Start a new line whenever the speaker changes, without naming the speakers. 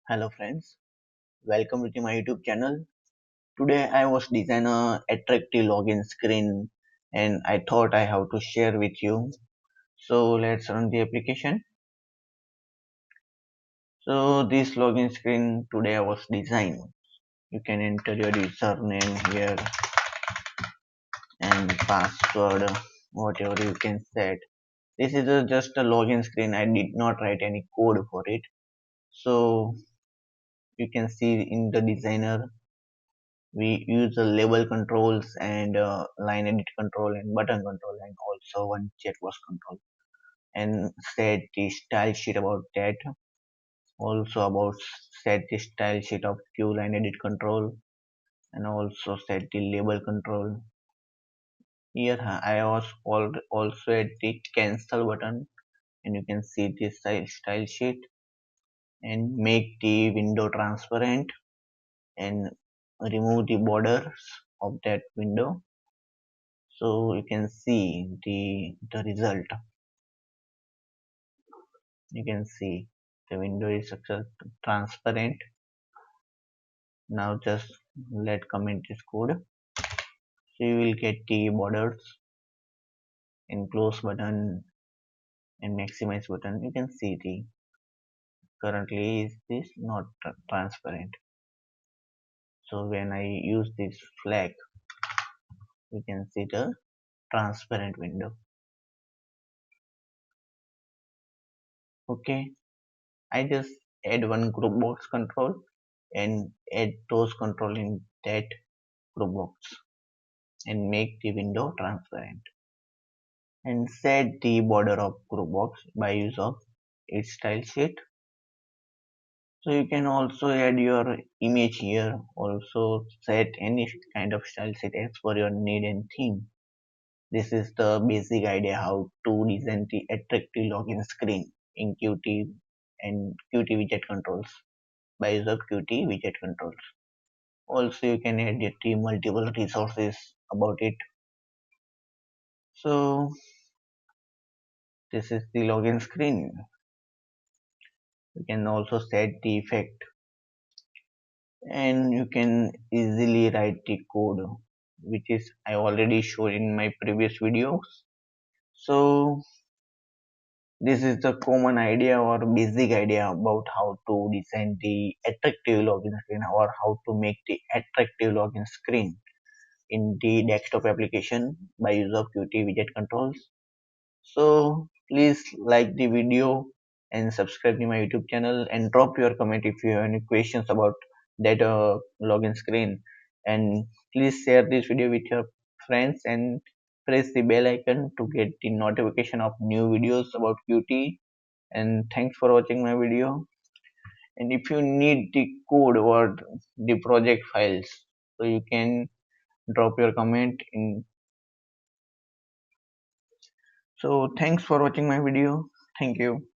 Hello friends, welcome to my YouTube channel. Today I was design a attractive login screen and I thought I have to share with you. So let's run the application. So this login screen today I was design. You can enter your username here and password, whatever you can set. This is just a login screen. I did not write any code for it. So you can see in the designer we use the label controls and line edit control and button control and also one checkbox control and set the style sheet about that, also about set the style sheet of Q line edit control and also set the label control. Here I was also at the cancel button and you can see the style sheet and make the window transparent and remove the borders of that window. So you can see the result. You can see the window is transparent. Now just let comment this code. So you will get the borders in close button and maximize button. You can see the currently is this not transparent. So when I use this flag, you can see the transparent window. Okay, I just add one group box control and add those control in that group box and make the window transparent and set the border of group box by use of its style sheet. So you can also add your image here, also set any kind of style sheet as per your need and theme. This is the basic idea how to design the attractive login screen in Qt and Qt widget controls by use of Qt widget controls. Also you can add the multiple resources about it. So this is the login screen. You can also set the effect and you can easily write the code which is I already showed in my previous videos. So this is the common idea or basic idea about how to design the attractive login screen or how to make the attractive login screen in the desktop application by use of Qt widget controls. So please like the video and subscribe to my YouTube channel and drop your comment if you have any questions about that login screen. And please share this video with your friends and press the bell icon to get the notification of new videos about Qt. And thanks for watching my video. And if you need the code or the project files, so you can drop your comment in. So thanks for watching my video. Thank you.